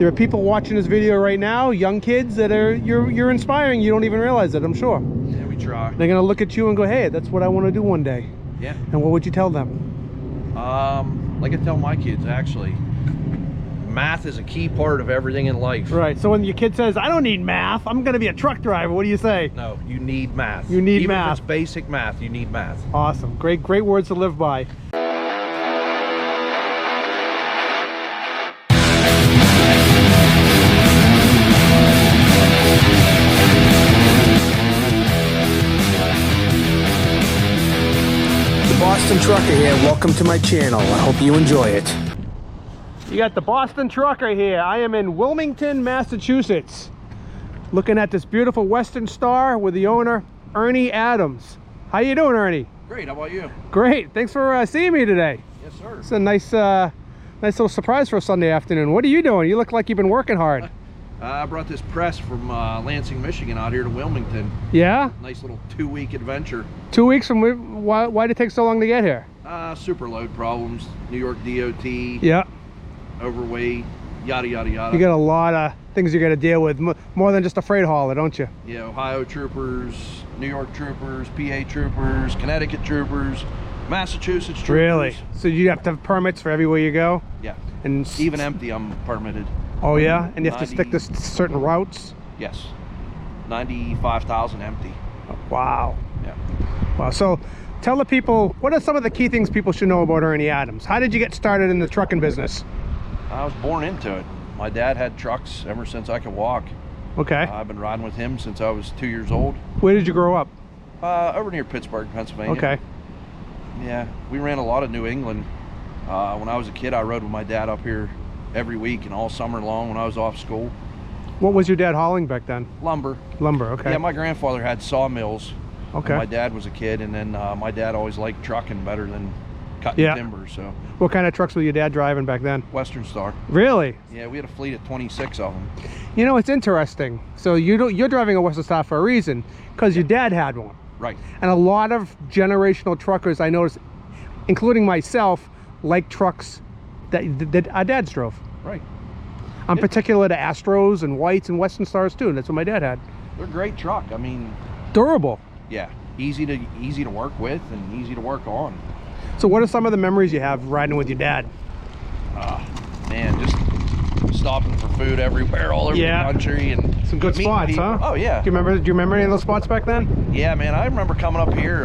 There are people watching this video right now, young kids that are you're inspiring. You don't even realize it, I'm sure. Yeah, we try. They're gonna look at you and go, hey, that's what I want to do one day. Yeah. And what would you tell them? Like I tell my kids, actually, math is a key part of everything in life. Right. So when your kid says, I don't need math, I'm gonna be a truck driver, what do you say? No, you need math. You need Even math. if it's basic math, you need math. Awesome. Great words to live by. Boston Trucker here. Welcome to my channel. I hope you enjoy it. You got the Boston Trucker here. I am in Wilmington, Massachusetts, looking at this beautiful Western Star with the owner, Ernie Adams. How you doing, Ernie? Great, how about you? Great. Thanks for seeing me today. Yes, sir. It's a nice little surprise for a Sunday afternoon. What are you doing? You look like you've been working hard. I brought this press from Lansing, Michigan out here to Wilmington. Yeah? Nice little 2-week adventure. 2 weeks from why did it take so long to get here? Super load problems, New York DOT, Yeah. overweight, yada, yada, yada. You got a lot of things you got to deal with, more than just a freight hauler, don't you? Yeah, Ohio troopers, New York troopers, PA troopers, Connecticut troopers, Massachusetts troopers. Really? So you have to have permits for everywhere you go? Yeah. And Even empty, I'm permitted. Oh yeah? And you have to 90 stick to certain routes? Yes. 95,000 empty. Wow. Yeah. Wow. So tell the people, what are some of the key things people should know about Ernie Adams? How did you get started in the trucking business? I was born into it. My dad had trucks ever since I could walk. Okay. I've been riding with him since I was 2 years old. Where did you grow up? Over near Pittsburgh, Pennsylvania. Okay. Yeah, we ran a lot of New England. When I was a kid, I rode with my dad up here every week and all summer long when I was off school. What was your dad hauling back then? Lumber. Lumber, okay. Yeah, my grandfather had sawmills Okay. when my dad was a kid, and then my dad always liked trucking better than cutting timber, so. What kind of trucks was your dad driving back then? Western Star. Really? Yeah, we had a fleet of 26 of them. You know, it's interesting. So you're driving a Western Star for a reason, because your dad had one. Right. And a lot of generational truckers, I noticed, including myself, like trucks that our dads drove. Right. I'm particular to Astros and Whites and Western Stars too, and that's what my dad had. They're a great truck. I mean, Durable. yeah, easy to work with and easy to work on. So what are some of the memories you have riding with your dad? Man, just stopping for food everywhere, all over the country, and some good meeting spots, people. huh? Oh yeah. Do you remember any of those spots back then? Yeah, man, I remember coming up here,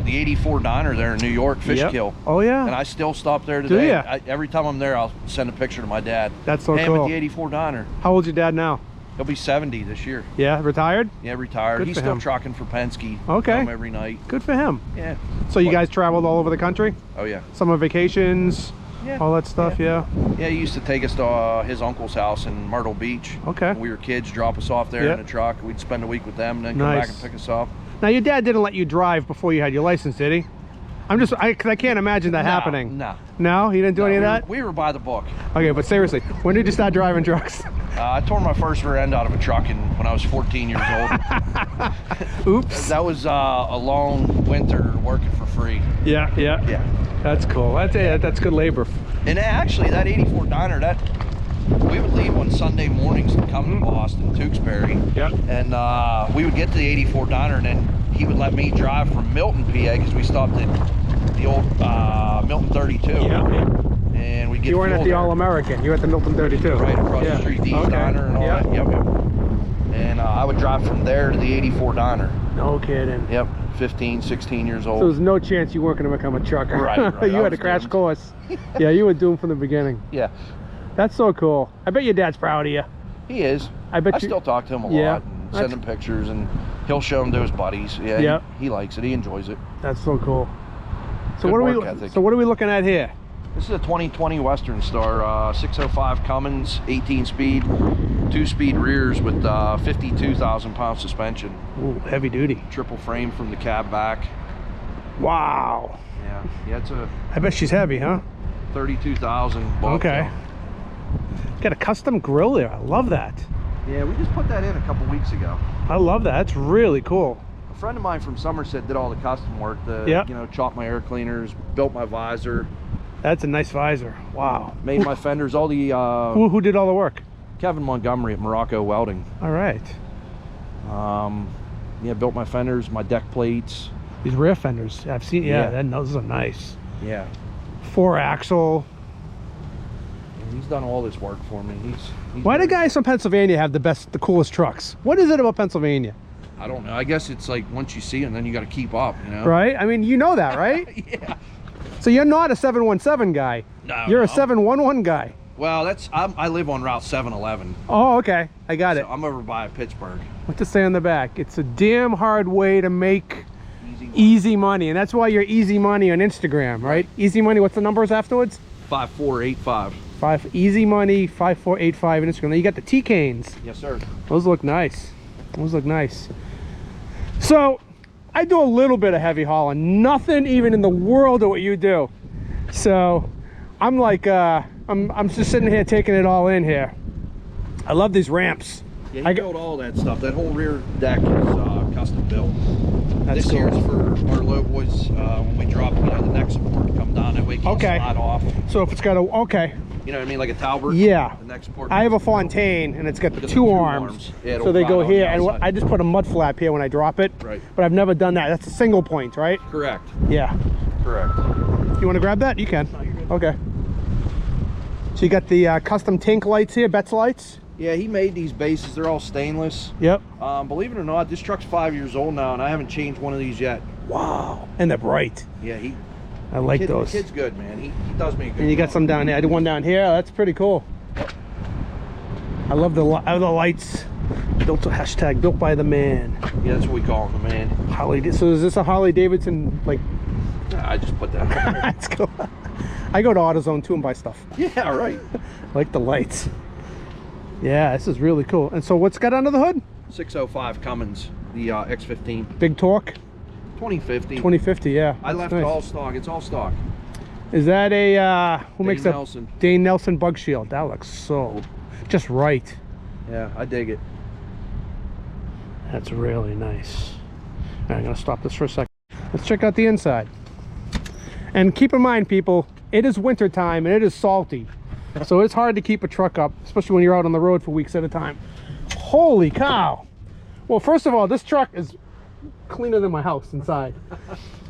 the 84 diner there in New York, Fishkill. Oh yeah. And I still stop there today. Do ya? Every time I'm there, I'll send a picture to my dad. That's so hey, cool. I'm at the 84 diner. How old's your dad now? He'll be 70 this year. Yeah, retired? Yeah, retired. Good He's for still him. trucking for Penske. Okay. Home every night. Good for him. Yeah. So you guys traveled all over the country? Oh yeah. Summer vacations? Yeah. All that stuff, yeah. Yeah, he used to take us to his uncle's house in Myrtle Beach. Okay. When we were kids, drop us off there Yeah. in a truck. We'd spend a week with them, and then come Nice. back and pick us up. Now your dad didn't let you drive before you had your license, did he? Cause I can't imagine that happening. No. No, he didn't do any of that? We were by the book. Okay, but seriously, when did you start driving trucks? I tore my first rear end out of a truck when I was 14 years old. Oops. That was a long winter working for free. Yeah. Yeah. That's cool. That's good labor. And actually, that 84 diner, we would leave on Sunday mornings to come to Boston, Tewksbury. Yep. And we would get to the 84 diner, and then he would let me drive from Milton, PA, because we stopped at the old Milton 32. Yeah. And we'd get You weren't at the fuel there. All-American. You were at the Milton 32. Right across the street, Dee's Diner and all that. Yep. And I would drive from there to the 84 diner. No kidding. Yep, 15, 16 years old. So there's no chance you weren't going to become a trucker. Right. You I had a was crash doomed. course. Yeah, you were doomed from the beginning. Yeah, That's so cool. I bet your dad's proud of you. he is. I bet I you. still talk to him a Yeah, lot and send him pictures, and he'll show them to his buddies. Yeah, Yep. he likes it. He enjoys it. That's so cool. So Good what are work we? ethic. So what are we looking at here? This is a 2020 Western Star, 605 Cummins, 18-speed, 2-speed rears with 52,000-pound suspension. Ooh, heavy duty. Triple frame from the cab back. Wow. Yeah, it's a I bet she's heavy, huh? 32,000 buck. Okay. Got a custom grill there. I love that. Yeah, we just put that in a couple weeks ago. I love that. That's really cool. A friend of mine from Somerset did all the custom work. Yep. Chopped my air cleaners, built my visor, That's a nice visor. Wow. made my fenders. All the Who did all the work? Kevin Montgomery at Morocco Welding. All right. Yeah, built my fenders, my deck plates. These rear fenders, I've seen. Yeah, Yeah. those are nice. Yeah. 4-axle. And he's done all this work for me. He's Why do very- guys from Pennsylvania have the coolest trucks? What is it about Pennsylvania? I don't know. I guess it's like once you see them, then you got to keep up, you know? Right? I mean, you know that, right? Yeah. So you're not a 717 guy. No, You're no, a 711 guy. Well, I live on Route 711. Oh, okay. I got it. So I'm over by Pittsburgh. What to say on the back? It's a damn hard way to make Easy. easy money, and that's why you're Easy Money on Instagram, right? Easy Money. What's the numbers afterwards? 5485. Easy Money 5485 on Instagram. Then you got the T-Canes. Yes, sir. Those look nice. Those look nice. So I do a little bit of heavy hauling. Nothing even in the world of what you do. So I'm like, I'm just sitting here taking it all in here. I love these ramps. Yeah, he built all that stuff. That whole rear deck is custom built. That's This cool. here's for our low boys when we drop, the neck support to come down. That way it can Okay. slide off. So if it's got a, okay. You know what I mean? Like a Talbert. Yeah. The neck support. I have a Fontaine and it's got the Got the two two arms. arms. Yeah, So it'll they go ride on here the and outside. I just put a mud flap here when I drop it. Right. But I've never done that. That's a single point, right? Correct. Yeah. Correct. You want to grab that? You can. Okay. So you got the custom tank lights here, Betts lights. Yeah, he made these bases. They're all stainless. Yep. Believe it or not, this truck's 5 years old now, and I haven't changed one of these yet. Wow. And they're bright. Yeah, I like the those. kid's good, man. He does me a good And you got job. some down here. I did one down here. That's pretty cool. I love the lights. Built hashtag built by the man. Yeah, that's what we call him, man. Harley. So is this a Harley Davidson like? I just put that. That's cool. I go to AutoZone too and buy stuff. Yeah, right. I like the lights. Yeah, this is really cool. And so what's got under the hood? 605 Cummins, the X15. Big torque. 2050. 2050. Yeah. I that's left nice. it all stock. It's all stock. Is that a who makes that? Nelson. Dane Nelson bug shield. That looks so just right. Yeah, I dig it. That's really nice. All right, I'm gonna stop this for a second. Let's check out the inside. And keep in mind, people, it is winter time and it is salty, so it's hard to keep a truck up, especially when you're out on the road for weeks at a time. Holy cow! Well, first of all, this truck is cleaner than my house inside.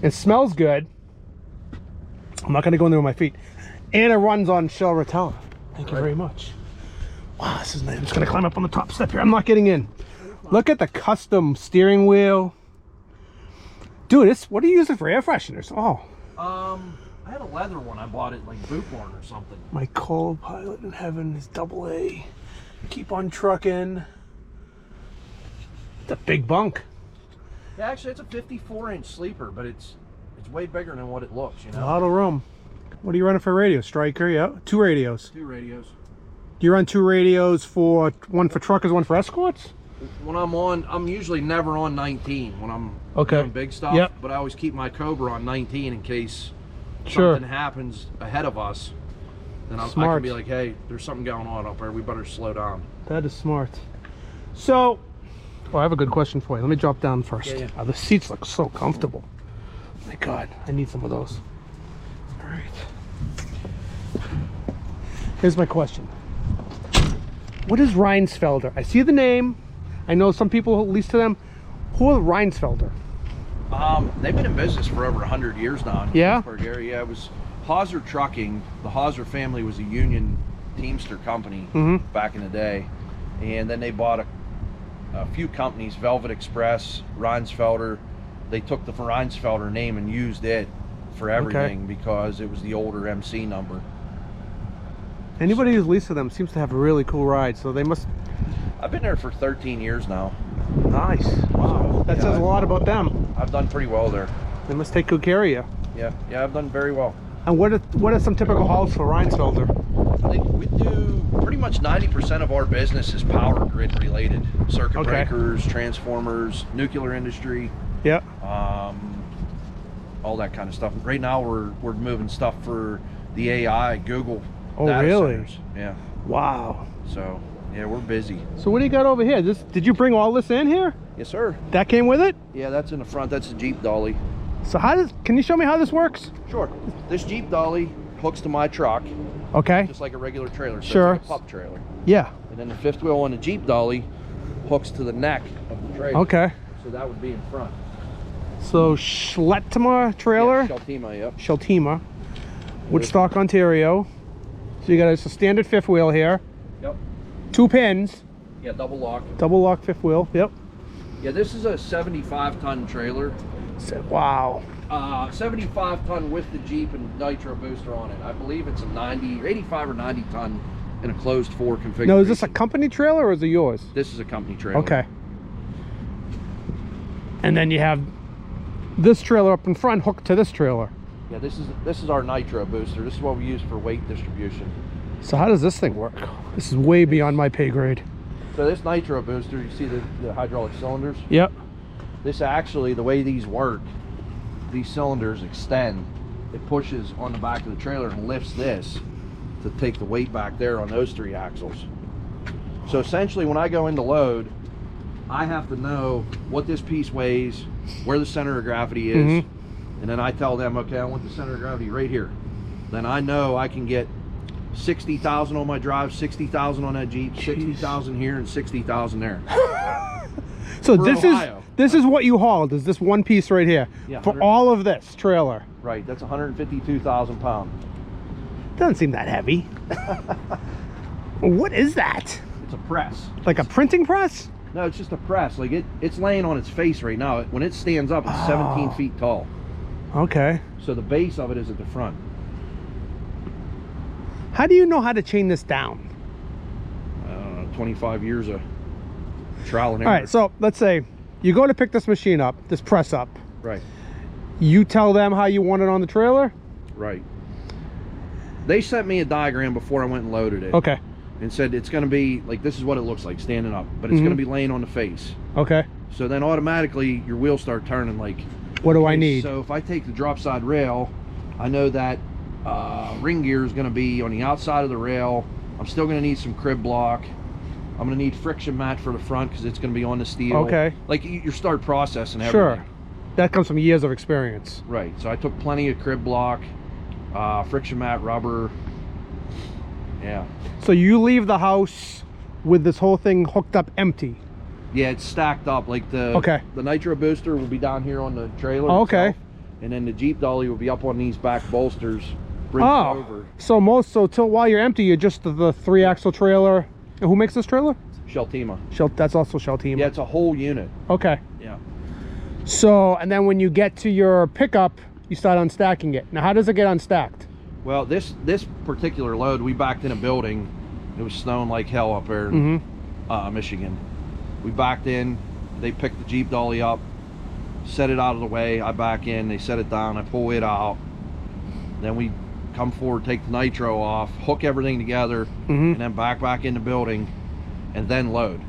It smells good. I'm not gonna go in there with my feet. And it runs on Shell Rotella. Thank you very much. Wow, this is nice. I'm just gonna climb up on the top step here. I'm not getting in. Look at the custom steering wheel. Dude, what are you using for air fresheners? Oh. I had a leather one. I bought it like boot barn or something. My co-pilot in heaven is AA. Keep on trucking. It's a big bunk. Yeah, actually, it's a 54-inch sleeper, but it's way bigger than what it looks, you A know? lot of room. What are you running for radio? Striker, yeah. 2 radios. 2 radios. Do you run 2 radios for one for truckers, one for escorts? When I'm on, I'm usually never on 19 when I'm doing big stuff. Yep. But I always keep my Cobra on 19 in case Sure. something happens ahead of us. Then I Smart. can be like, hey, there's something going on up there. We better slow down. That is smart. So, I have a good question for you. Let me drop down first. Yeah, yeah. Oh, the seats look so comfortable. My God, I need some of those. All right. Here's my question. What is Reinsfelder? I see the name. I know some people lease to them. Who are Reinsfelder? They've been in business for over 100 years now. In Yeah? Pittsburgh area. Yeah, it was Hauser Trucking. The Hauser family was a union Teamster company back in the day. And then they bought a few companies, Velvet Express, Reinsfelder. They took the Reinsfelder name and used it for everything because it was the older MC number. Anybody who's leased to them seems to have a really cool ride, so they must... I've been there for 13 years now. Nice. Wow. That Yeah, says a lot about them. I've done pretty well there. They must take good care of you. Yeah, I've done very well. And what are some typical hauls for Reinsfelder? We do pretty much 90% of our business is power grid related. Circuit breakers, transformers, nuclear industry, Yeah. all that kind of stuff. Right now we're moving stuff for the AI, Google data really? centers. Yeah. Wow. So yeah, we're busy. So what do you got over here? Did you bring all this in here? Yes, sir. That came with it? Yeah, that's in the front. That's a Jeep Dolly. So can you show me how this works? Sure. This Jeep Dolly hooks to my truck, Okay. just like a regular trailer. So Sure. it's like a pup trailer. Yeah. And then the fifth wheel on the Jeep Dolly hooks to the neck of the trailer. Okay. So that would be in front. So Schlettema trailer. Yeah, Sheltima, yep. Sheltima. Woodstock, Ontario. So you got a standard fifth wheel here. Yep. 2 pins. Yeah, double lock. Double lock fifth wheel. Yep. Yeah, this is a 75-ton trailer. Wow. 75-ton with the Jeep and Nitro Booster on it. I believe it's a 90, 85 or 90-ton in a closed 4 configuration. Now, is this a company trailer or is it yours? This is a company trailer. Okay. And then you have this trailer up in front hooked to this trailer. Yeah, this is our Nitro Booster. This is what we use for weight distribution. So how does this thing work? This is way beyond my pay grade. So this Nitro Booster, you see the hydraulic cylinders? Yep. This actually, the way these work, these cylinders extend. It pushes on the back of the trailer and lifts this to take the weight back there on those 3 axles. So essentially, when I go into load, I have to know what this piece weighs, where the center of gravity is, and then I tell them, okay, I want the center of gravity right here. Then I know I can get 60,000 on my drive, 60,000 on that Jeep, 60,000 here, and 60,000 there. So For Ohio. this is what you hauled, is this one piece right here? Yeah, for all of this trailer. Right, that's 152,000 pounds. Doesn't seem that heavy. What is that? It's a press. Like a printing press? No, it's just a press. Like it's laying on its face right now. When it stands up, it's 17 feet tall. Okay. So the base of it is at the front. How do you know how to chain this down? 25 years of trial and error. All right, so let's say you go to pick this machine up, this press up. Right. You tell them how you want it on the trailer? Right. They sent me a diagram before I went and loaded it. Okay. And said it's going to be like, this is what it looks like standing up, but it's going to be laying on the face. Okay. So then automatically your wheels start turning like, what do I need? So if I take the drop side rail, I know that ring gear is going to be on the outside of the rail. I'm still going to need some crib block. I'm going to need friction mat for the front because it's going to be on the steel. Okay. Like you start processing everything. Sure. That comes from years of experience. Right. So I took plenty of crib block, friction mat, rubber. Yeah. So you leave the house with this whole thing hooked up empty? Yeah, it's stacked up. Like the Nitro Booster will be down here on the trailer. Okay. Itself, and then the Jeep Dolly will be up on these back bolsters. Over. So while you're empty, you're just the 3-axle trailer. And who makes this trailer? Sheltima. That's also Sheltima. Yeah, it's a whole unit. Okay. Yeah. So, and then when you get to your pickup, you start unstacking it. Now, how does it get unstacked? Well, this particular load, we backed in a building. It was snowing like hell up there in Michigan. We backed in. They picked the Jeep Dolly up, set it out of the way. I back in. They set it down. I pull it out. Then we come forward, take the nitro off, hook everything together, and then back in the building, and then load.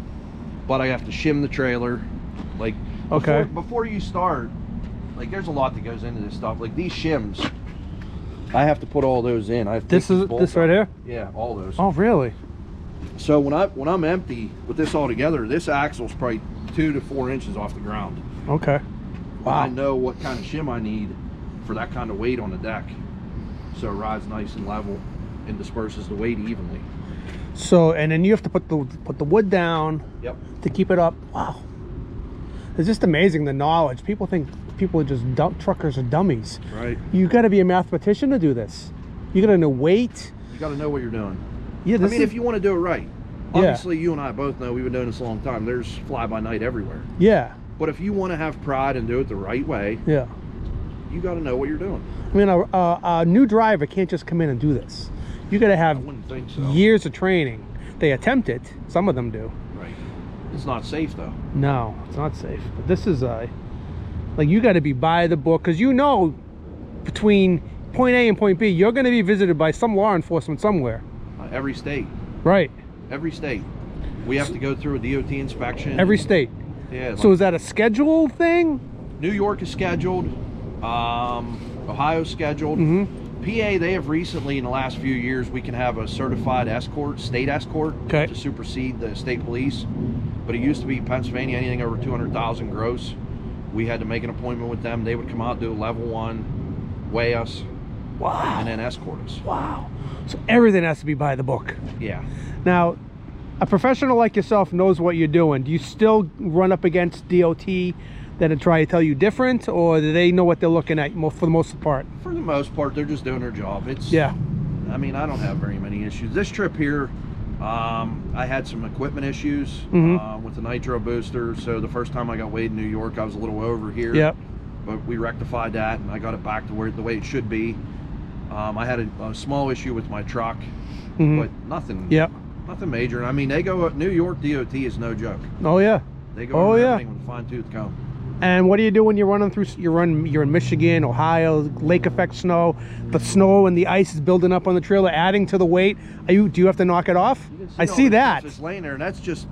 But I have to shim the trailer. Like, before you start, like, there's a lot that goes into this stuff. Like these shims, I have to put all those in. I have to this right here? Yeah, all those. Oh, really? So when I'm empty with this all together, this axle's probably 2 to 4 inches off the ground. Okay. Wow. I know what kind of shim I need for that kind of weight on the deck, so it rides nice and level and disperses the weight evenly. So, and then you have to put the wood down. Yep. To keep it up. Wow. It's just amazing, the knowledge. People think people are just truckers are dummies. Right. You got to be a mathematician to do this. You got to know weight. You got to know what you're doing. Yeah. I mean, if you want to do it right. Obviously, you and I both know we've been doing this a long time. There's fly-by-night everywhere. Yeah. But if you want to have pride and do it the right way, yeah, you got to know what you're doing. I mean, a new driver can't just come in and do this. You got to have years of training. They attempt it. Some of them do. Right. It's not safe though. No, it's not safe. But this is like, you got to be by the book, because you know, between point A and point B, you're going to be visited by some law enforcement somewhere. Every state. Right. Every state. We have to go through a DOT inspection. Every state. Yeah. So is that a scheduled thing? New York is scheduled. Ohio's scheduled. PA, they have recently, in the last few years, we can have a certified escort, state escort, to supersede the state police. But it used to be Pennsylvania, anything over 200,000 gross. We had to make an appointment with them. They would come out, do a level 1, weigh us, wow, and then escort us. Wow. So everything has to be by the book. Yeah. Now, a professional like yourself knows what you're doing. Do you still run up against DOT that try to tell you different, or do they know what they're looking at for the most part? For the most part, they're just doing their job. It's, yeah. I mean, I don't have very many issues. This trip here, I had some equipment issues with the Nitro Booster. So the first time I got weighed in New York, I was a little over here. Yep. But we rectified that, and I got it back to the way it should be. I had a small issue with my truck, but nothing. Yep. Nothing major. I mean, they go up. New York DOT is no joke. Oh yeah. They go over everything with a fine-tooth comb. And what do you do when you're running through? You're in Michigan, Ohio, lake effect snow. The snow and the ice is building up on the trailer, adding to the weight. Do you have to knock it off? I see that. It's laying there, and that's just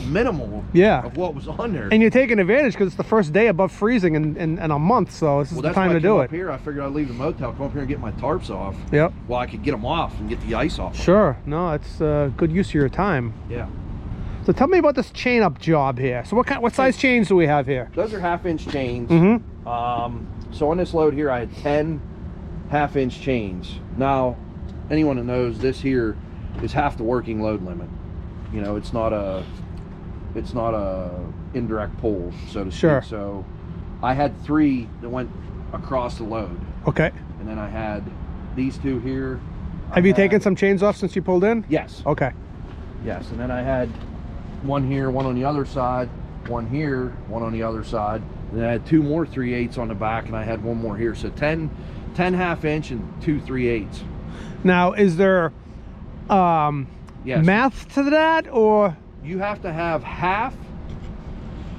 minimal. Yeah. Of what was on there. And you're taking advantage because it's the first day above freezing in a month, so this is the time to do it. Up here, I figured I'd leave the motel, come up here and get my tarps off. Yep. Well, I could get them off and get the ice off. Sure. No, it's good use of your time. Yeah. So tell me about this chain up job here. So what size chains do we have here? Those are 1/2-inch chains. So on this load here, I had 10 1/2-inch chains. Now, anyone that knows, this here is half the working load limit. You know, it's not a indirect pull, so to speak. Sure. So I had 3 that went across the load. Okay. And then I had these 2 here. Have you taken some chains off since you pulled in? Yes. Okay. Yes, and then I had one here, one on the other side, one here, one on the other side. And then I had 2 more 3/8 on the back, and I had 1 more here. So 10 1/2-inch and 2 3/8. Now, is there Yes. math to that, or? You have to have half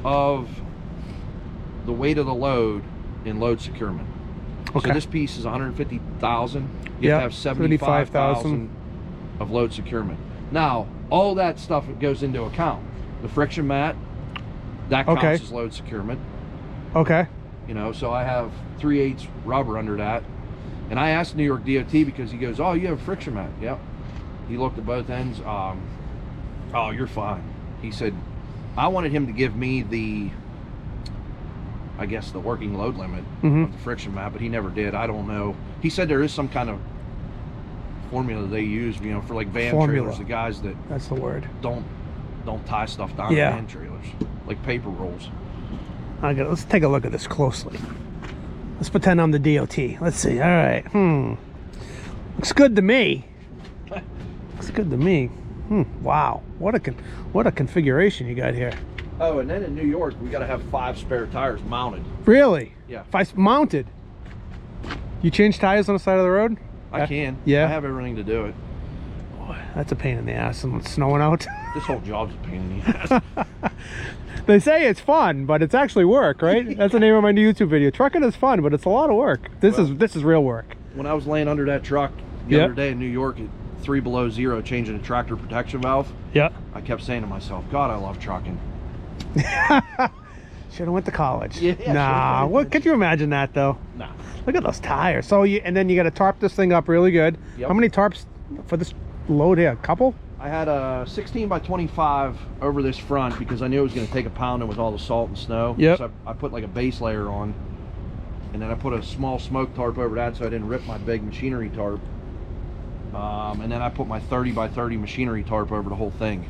of the weight of the load in load securement. Okay. So this piece is 150,000. You have to have 75,000 of load securement. Now, all that stuff goes into account. The friction mat, that counts as load securement. Okay. You know, so I have 3/8 rubber under that. And I asked New York DOT because he goes, "Oh, you have a friction mat." Yep. He looked at both ends. Oh, you're fine. He said, I wanted him to give me the, I guess, the working load limit of the friction mat, but he never did. I don't know. He said there is some kind of formula they use, you know, for like van trailers, the guys that that's the word, don't tie stuff down in van trailers, like paper rolls. Let's take a look at this closely. Let's pretend I'm the DOT. Let's see. All right. Looks good to me. Looks good to me. Wow. What a configuration you got here. Oh, and then in New York, we got to have 5 spare tires mounted. Really? Yeah. 5 mounted. You change tires on the side of the road? I can. Yeah. I have everything to do it. Boy, that's a pain in the ass when it's snowing out. This whole job's a pain in the ass. They say it's fun, but it's actually work, right? That's the name of my new YouTube video. Trucking is fun, but it's a lot of work. This is real work. When I was laying under that truck the other day in New York at 3 below 0, changing a tractor protection valve, I kept saying to myself, God, I love trucking. Should have went to college. Yeah, nah, what could you imagine that though? Nah. Look at those tires. So and then you got to tarp this thing up really good. Yep. How many tarps for this load here? A couple? I had a 16 by 25 over this front because I knew it was going to take a pounding with all the salt and snow. Yep. So I put like a base layer on, and then I put a small smoke tarp over that so I didn't rip my big machinery tarp. And then I put my 30 by 30 machinery tarp over the whole thing.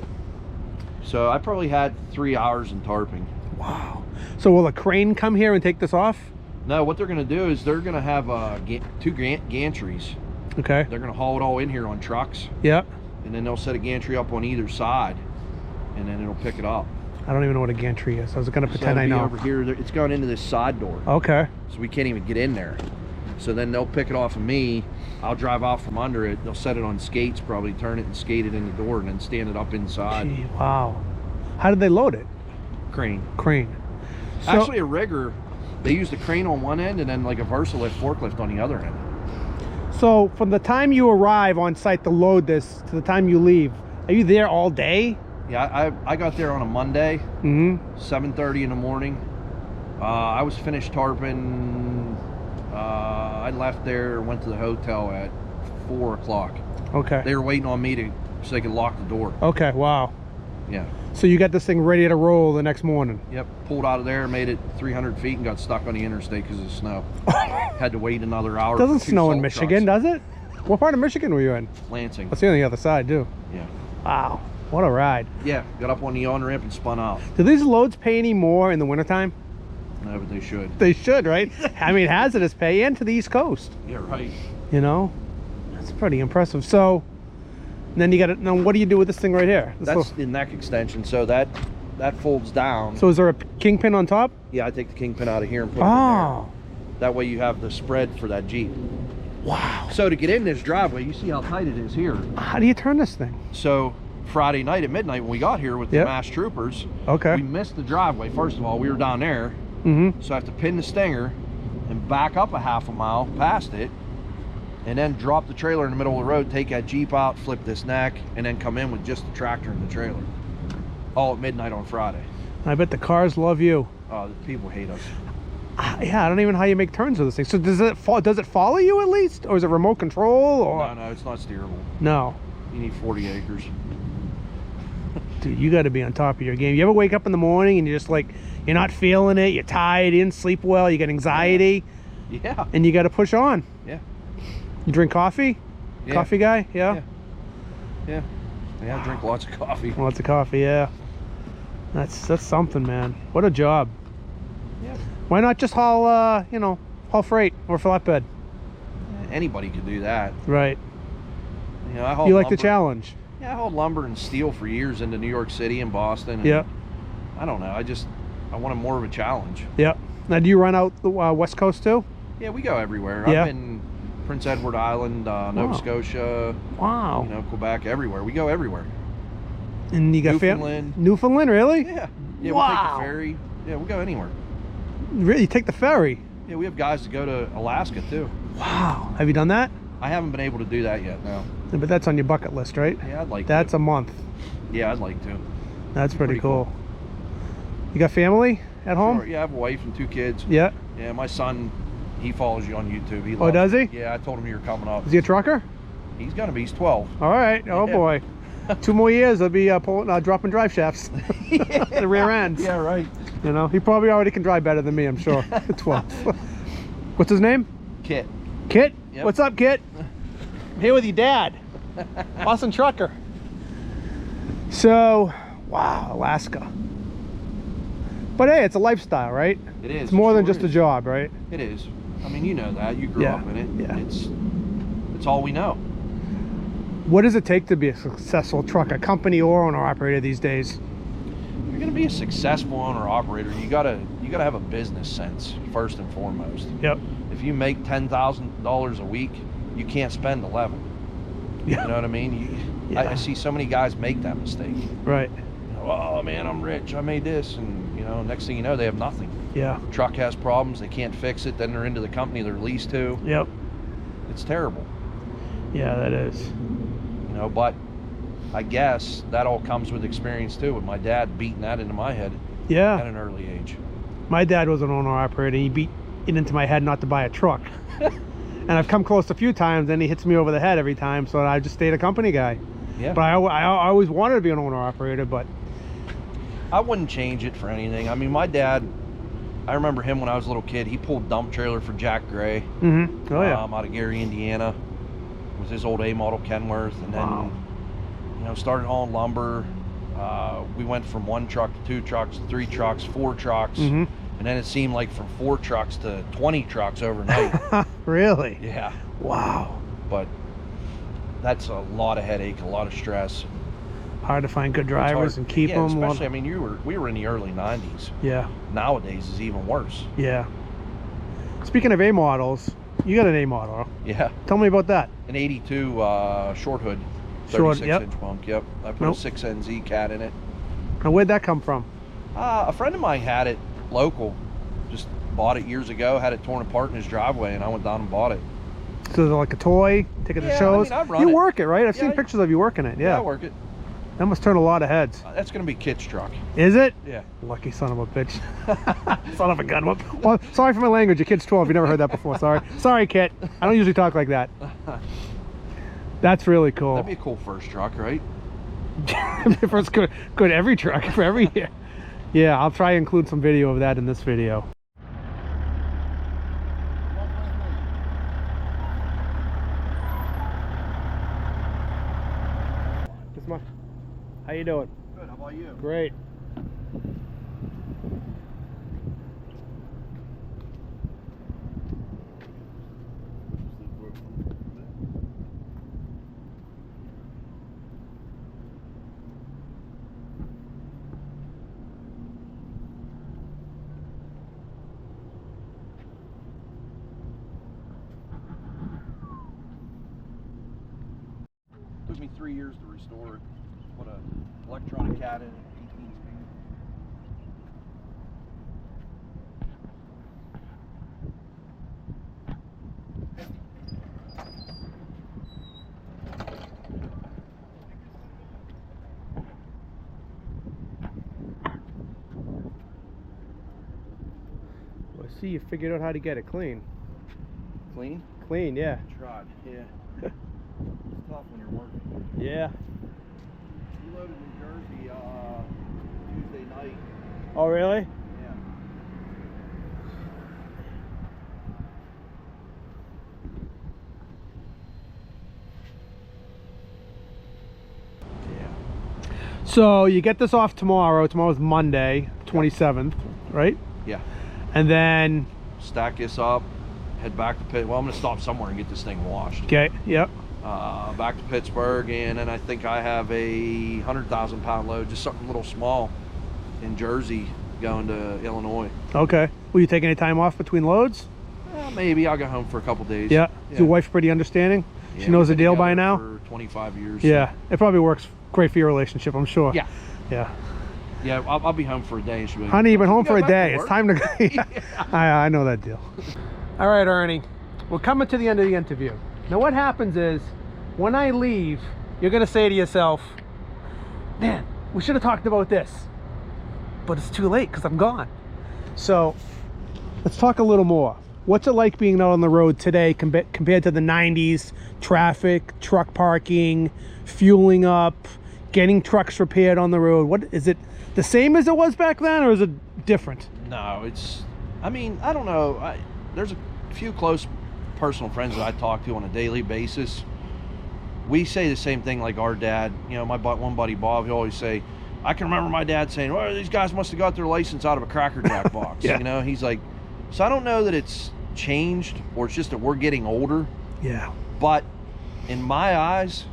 So I probably had 3 hours in tarping. Wow. So will a crane come here and take this off? No, what they're going to do is they're going to have 2 gantries. Okay. They're going to haul it all in here on trucks. Yep. And then they'll set a gantry up on either side, and then it'll pick it up. I don't even know what a gantry is. I was going to pretend So I know. over here, it's going into this side door. Okay. So we can't even get in there. So then they'll pick it off of me. I'll drive out from under it. They'll set it on skates, probably turn it and skate it in the door, and then stand it up inside. Gee, wow. How did they load it? Crane. Crane. So, Actually, a rigger, they used a crane on one end and then like a Versalift forklift on the other end. so from the time you arrive on site to load this to the time you leave, are you there all day? Yeah, I got there on a Monday, 7:30 in the morning. I was finished tarping. I left there, went to the hotel at 4 o'clock. Okay. They were waiting on me so they could lock the door. Okay, wow. Yeah. So you got this thing ready to roll the next morning? Yep. Pulled out of there, made it 300 feet, and got stuck on the interstate because of the snow. Had to wait another hour. Doesn't for 2 snow in salt Michigan, trucks. does it? What part of Michigan were you in? Lansing. Let's see on the other side, too. Yeah. Wow. What a ride. Yeah, got up on the on-ramp and spun out. Do these loads pay any more in the wintertime? No, but they should. They should, right? I mean, hazardous pay and to the East Coast. Yeah, right. You know? That's pretty impressive. So, then you got to, now what do you do with this thing right here? That's the neck extension, so that folds down. So is there a kingpin on top? Yeah, I take the kingpin out of here and put it in there. Oh. That way you have the spread for that Jeep. Wow. So to get in this driveway, you see how tight it is here. How do you turn this thing? So Friday night at midnight when we got here with the mass troopers, we missed the driveway. First of all, we were down there. So I have to pin the stinger and back up a half a mile past it, and then drop the trailer in the middle of the road, take that Jeep out, flip this neck, and then come in with just the tractor and the trailer. All at midnight on Friday. I bet the cars love you. Oh, the people hate us. Yeah, I don't even know how you make turns with this thing. So does it follow you at least? Or is it remote control? Or? No, it's not steerable. No. You need 40 acres. Dude, you got to be on top of your game. You ever wake up in the morning and you're just like, you're not feeling it, you're tired, you didn't sleep well, you got anxiety. Yeah. And you got to push on. Yeah. You drink coffee? Yeah. Coffee guy? Yeah. I drink lots of coffee. Lots of coffee, yeah. That's something, man. What a job. Yeah. Why not just haul, haul freight or flatbed? Anybody could do that. Right. You know, I hauled You like lumber. the challenge? Yeah, I hauled lumber and steel for years into New York City and Boston. And yeah. I don't know. I wanted more of a challenge. Yeah. Now, do you run out the West Coast too? Yeah, we go everywhere. Yeah. I've been Prince Edward Island, Nova Scotia. Wow. You know, Quebec, everywhere. We go everywhere. And you got Newfoundland. Newfoundland, really? Yeah. Yeah, wow. we take the ferry. Yeah, we go anywhere. Really? You take the ferry? Yeah, we have guys that go to Alaska too. Wow. Have you done that? I haven't been able to do that yet, no. Yeah, but that's on your bucket list, right? Yeah, I'd like That's to. a month. Yeah, I'd like to. That's pretty cool. You got family at home? Sure. Yeah, I have a wife and 2 kids. Yeah. Yeah, my son, he follows you on YouTube. He loves does he? it. Yeah, I told him you were coming up. Is he a trucker? He's gonna be. He's 12. All right. Oh Yeah. boy. 2 more years, I'll be dropping drive shafts. The rear ends. Yeah, right. You know, he probably already can drive better than me, I'm sure. 12. What's his name? Kit. Kit? Yep. What's up, Kit? I'm here with your dad. Awesome trucker. So, wow, Alaska. But hey, it's a lifestyle, right? It is. It's more than Sure just is. a job, right? It is. I mean, you know that. You grew Yeah. up in it. Yeah. It's all we know. What does it take to be a successful trucker, company or owner-operator these days? If you're gonna be a successful owner-operator, you gotta have a business sense first and foremost. Yep. If you make $10,000 a week, you can't spend 11. Yeah. You know what I mean? Yeah. I see so many guys make that mistake. Right. You know, oh man, I'm rich. I made this, and you know, next thing you know, they have nothing. Yeah. Truck has problems. They can't fix it. Then they're into the company they're leased to. Yep. It's terrible. Yeah, that is. You know, but I guess that all comes with experience too, with my dad beating that into my head at Yeah. an early age. My dad was an owner-operator. He beat it into my head not to buy a truck. And I've come close a few times, and he hits me over the head every time, so I just stayed a company guy. Yeah. But I always wanted to be an owner-operator, but... I wouldn't change it for anything. I mean, my dad, I remember him when I was a little kid. He pulled dump trailer for Jack Gray. Mm-hmm. Oh, yeah. Out of Gary, Indiana, with his old A model Kenworth, and then Wow. you know, started hauling lumber. We went from 1 truck to 2 trucks, 3 trucks, 4 trucks, Mm-hmm. and then it seemed like from 4 trucks to 20 trucks overnight. Really? Yeah, Wow. but that's a lot of headache, a lot of stress. Hard to find good It's drivers hard. and keep Yeah, them. especially, I mean, we were in the early 90s. Yeah. Nowadays is even worse. Yeah. Speaking of A models, you got an A model. Yeah, Tell me about that. an 82 short hood, Short, 36 yep. inch bunk. Yep, I put Nope. a 6NZ cat in it. Now, where'd that come from? A friend of mine had it local, just bought it years ago, had it torn apart in his driveway, and I went down and bought it. So is it like a toy? Take it to Yeah, I shows? mean, I've run You it. work it, right? I've Yeah, seen pictures of you working it. Yeah. I work it. That must turn a lot of heads. That's gonna be Kit's truck. Is it? Yeah. Lucky son of a bitch. Son of a gun. Well, sorry for my language. Your kid's 12. You never heard that before. Sorry. Sorry, Kit. I don't usually talk like that. That's really cool. That'd be a cool first truck, right? First, good every truck for every year. Yeah, I'll try to include some video of that in this video. How you you doing? Good. How about you? Great. Took me 3 years to restore it. Put an electronic cat in it, 18 speed. Well, I see you figured out how to get it clean. Clean? Clean, yeah. Tried, yeah. It's tough when you're working. Yeah. We loaded New Jersey Tuesday night. Oh, really? Yeah. So you get this off tomorrow. Tomorrow's Monday, 27th, right? Yeah. And then, Stack this up, head back to Pitt. Well, I'm going to stop somewhere and get this thing washed. okay, yep. Back to Pittsburgh, and then I think I have a 100,000 pound load, just something a little small, in Jersey, going to Illinois. Okay. Will you take any time off between loads? Maybe I'll go home for a couple days. Yeah. Is your wife pretty understanding? Yeah, She knows the we've been deal by together now? For 25 years. Yeah. It probably works great for your relationship, I'm sure. Yeah. Yeah. Yeah, I'll be home for a day. And she'll be like, Honey, you've been home "You for a go back day. to It's work?" time to go. Yeah. I know that deal. All right, Ernie. We're coming to the end of the interview. Now, what happens is, when I leave, you're going to say to yourself, man, we should have talked about this. But it's too late because I'm gone. So, let's talk a little more. What's it like being out on the road today compared to the 90s? Traffic, truck parking, fueling up, getting trucks repaired on the road. What is it? The same as it was back then, or is it different? No, it's, I mean, I don't know. There's a few close personal friends that I talk to on a daily basis. We say the same thing, like our dad. You know, my one buddy Bob, he always say, I can remember my dad saying, well, these guys must have got their license out of a Cracker Jack box. Yeah. You know, he's like, so I don't know that it's changed or it's just that we're getting older. Yeah. But in my eyes,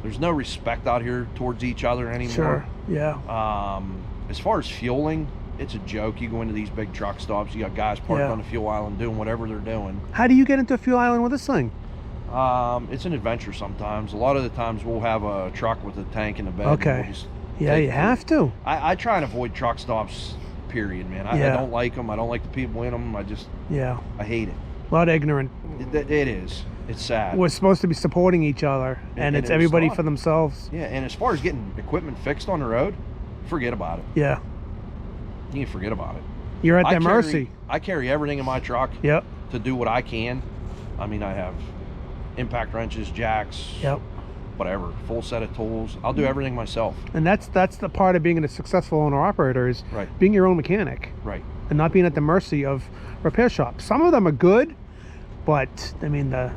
there's no respect out here towards each other anymore. Sure. Yeah. As far as fueling, it's a joke. You go into these big truck stops, you got guys parked Yeah. on the fuel island doing whatever they're doing. How do you get into a fuel island with this thing? It's an adventure sometimes. A lot of the times we'll have a truck with a tank in the bed. and Okay. we'll just Yeah, take you it. have to. I try and avoid truck stops, period, man. I Yeah. don't like them. I don't like the people in them. Yeah. I hate it. A lot of ignorant. It is. It's sad. We're supposed to be supporting each other, and it's it's everybody not. for themselves. Yeah, and as far as getting equipment fixed on the road, forget about it. Yeah. You can forget about it. You're at I their carry- mercy. I carry everything in my truck Yep. to do what I can. I mean, I have impact wrenches, jacks, Yep. whatever, full set of tools. I'll do everything myself. And that's the part of being a successful owner-operator is Right. being your own mechanic Right. and not being at the mercy of repair shops. Some of them are good, but I mean the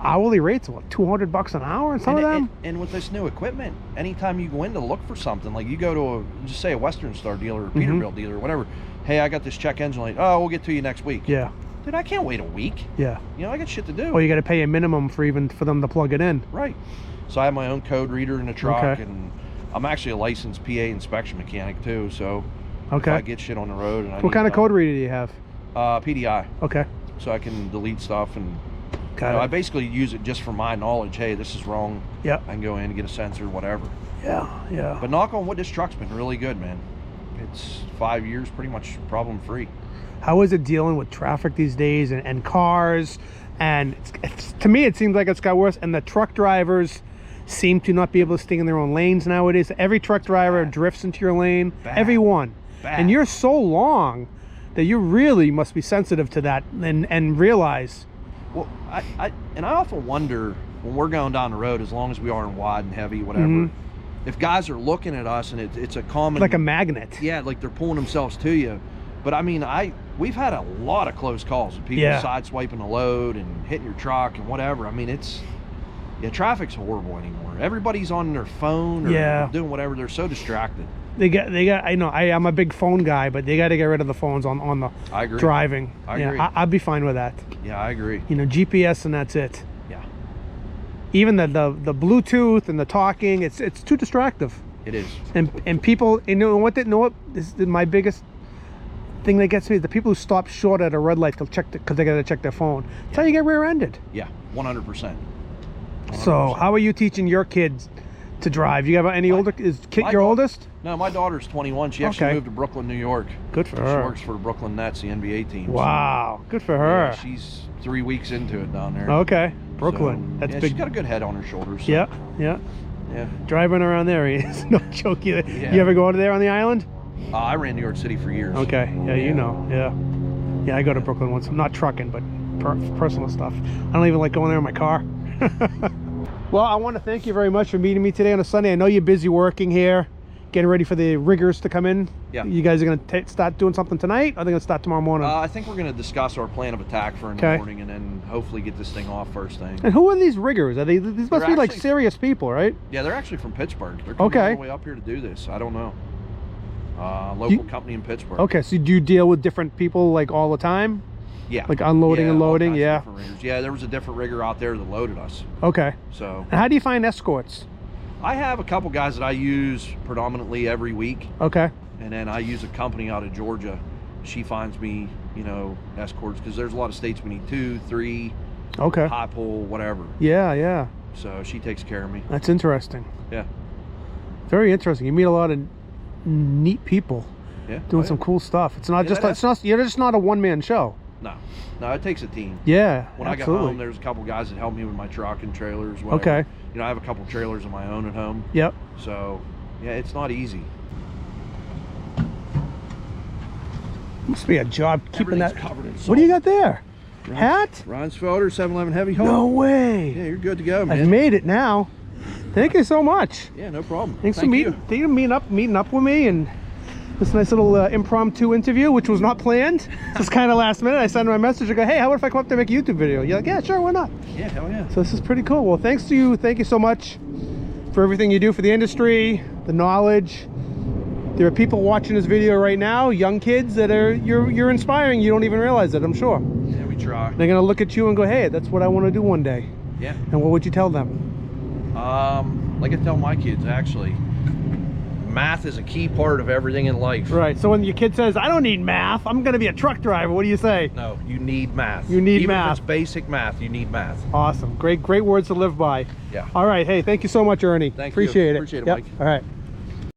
hourly rates are what, $200 an hour, and some of them. And with this new equipment, anytime you go in to look for something, like you go to just say a Western Star dealer or Peterbilt dealer or whatever, hey, I got this check engine light. Oh, we'll get to you next week. Yeah. Dude, I can't wait a week. Yeah. You know, I got shit to do. Or you got to pay a minimum for them to plug it in. Right. So I have my own code reader in the truck, Okay. and I'm actually a licensed PA inspection mechanic too. So if Okay. I get shit on the road, and I What need kind of help, code reader do you have? PDI, Okay. so I can delete stuff, and Got I it. basically use it just for my knowledge. Hey, this is wrong. Yep. I can go in and get a sensor, whatever. Yeah. Yeah. But knock on wood, this truck's been really good, man. It's 5 years, pretty much problem free. How is it dealing with traffic these days and cars? And to me, it seems like it's got worse. And the truck drivers seem to not be able to stay in their own lanes nowadays. Every truck driver drifts into your lane. Bad. Everyone. Bad. And you're so long that you really must be sensitive to that and realize. Well, I often wonder when we're going down the road, as long as we aren't wide and heavy, whatever, if guys are looking at us and it's a common, Like a magnet. yeah, like they're pulling themselves to you. But I mean, we've had a lot of close calls with people Yeah. sideswiping a load and hitting your truck and whatever. I mean, it's Yeah, traffic's horrible anymore. Everybody's on their phone or Yeah. doing whatever. They're so distracted. They got. I know. I'm a big phone guy, but they got to get rid of the phones on the I agree. driving. I Yeah, agree. I'd be fine with that. Yeah, I agree. You know, GPS and that's it. Yeah, Even the Bluetooth and the talking, it's too distractive. it is. And people, you know what this is my biggest thing that gets me is the people who stop short at a red light to check because they got to check their phone. That's how you get rear-ended. Yeah, 100%. So how are you teaching your kids to drive? You have any older? Is Kit your oldest? No, my daughter's 21. She actually Okay. moved to Brooklyn, New York. Good for She her. works for the Brooklyn Nets, the NBA team. so, Wow, good for her. yeah, she's 3 weeks into it down there. Okay, Brooklyn. So, That's yeah, big. She's got a good head on her shoulders. So, Yeah. Yeah. Driving around there is no joke either. Yeah. You ever go to there on the island? I ran New York City for years. Okay. Yeah, you Yeah. know. Yeah. Yeah, I go to Brooklyn once. I'm not trucking, but personal stuff. I don't even like going there in my car. Well, I want to thank you very much for meeting me today on a Sunday. I know you're busy working here, getting ready for the riggers to come in. Yeah. You guys are going to start doing something tonight? Or are they going to start tomorrow morning? I think we're going to discuss our plan of attack for in Okay. the morning and then hopefully get this thing off first thing. And who are these riggers? Are these must They're be like actually- serious people, right? Yeah, they're actually from Pittsburgh. They're coming Okay. all the way up here to do this. I don't know. Local company in Pittsburgh. Okay, so do you deal with different people like all the time? Yeah. Like unloading and all loading, kinds of yeah. different riggers. Yeah, there was a different rigger out there that loaded us. Okay. So And how do you find escorts? I have a couple guys that I use predominantly every week, Okay. and then I use a company out of Georgia. She finds me, escorts because there's a lot of states we need 2, 3, Okay. high pole, whatever. Yeah, yeah. So she takes care of me. That's interesting. Yeah. Very interesting. You meet a lot of neat people Yeah. doing Oh, some yeah. cool stuff. It's not Yeah, just that's- it's not you're just not a one-man show. No, it takes a team. Yeah. When I got absolutely. home, there's a couple guys that helped me with my truck and trailers. Whatever. Okay. I have a couple trailers of my own at home. Yep. So, yeah, it's not easy. Must be a job keeping that. Everything's covered in What do you salt. got there? Hat? Ron's Felder, 711 Heavy Haul. No way. Yeah, you're good to go, I've man. made it now. Thank you so much. Yeah, no problem. Thanks for Thank meeting up with me and this nice little impromptu interview, which was not planned. Just kind of last minute. I sent him a message. I go, hey, how about if I come up there and make a YouTube video? You're like, yeah, sure, why not? Yeah, hell yeah. So this is pretty cool. Well, thanks to you. Thank you so much for everything you do for the industry, the knowledge. There are people watching this video right now, young kids that you're inspiring. You don't even realize it, I'm sure. Yeah, we try. They're gonna look at you and go, hey, that's what I want to do one day. Yeah. And what would you tell them? Like I tell my kids, actually, math is a key part of everything in life. Right. So when your kid says, I don't need math, I'm gonna be a truck driver, what do you say? No, you need math. You need Even math. if it's basic math, you need math. Awesome. Great words to live by. Yeah. All right. Hey, thank you so much, Ernie. Thank you. Appreciate it. Appreciate it, Yep. Mike. All right.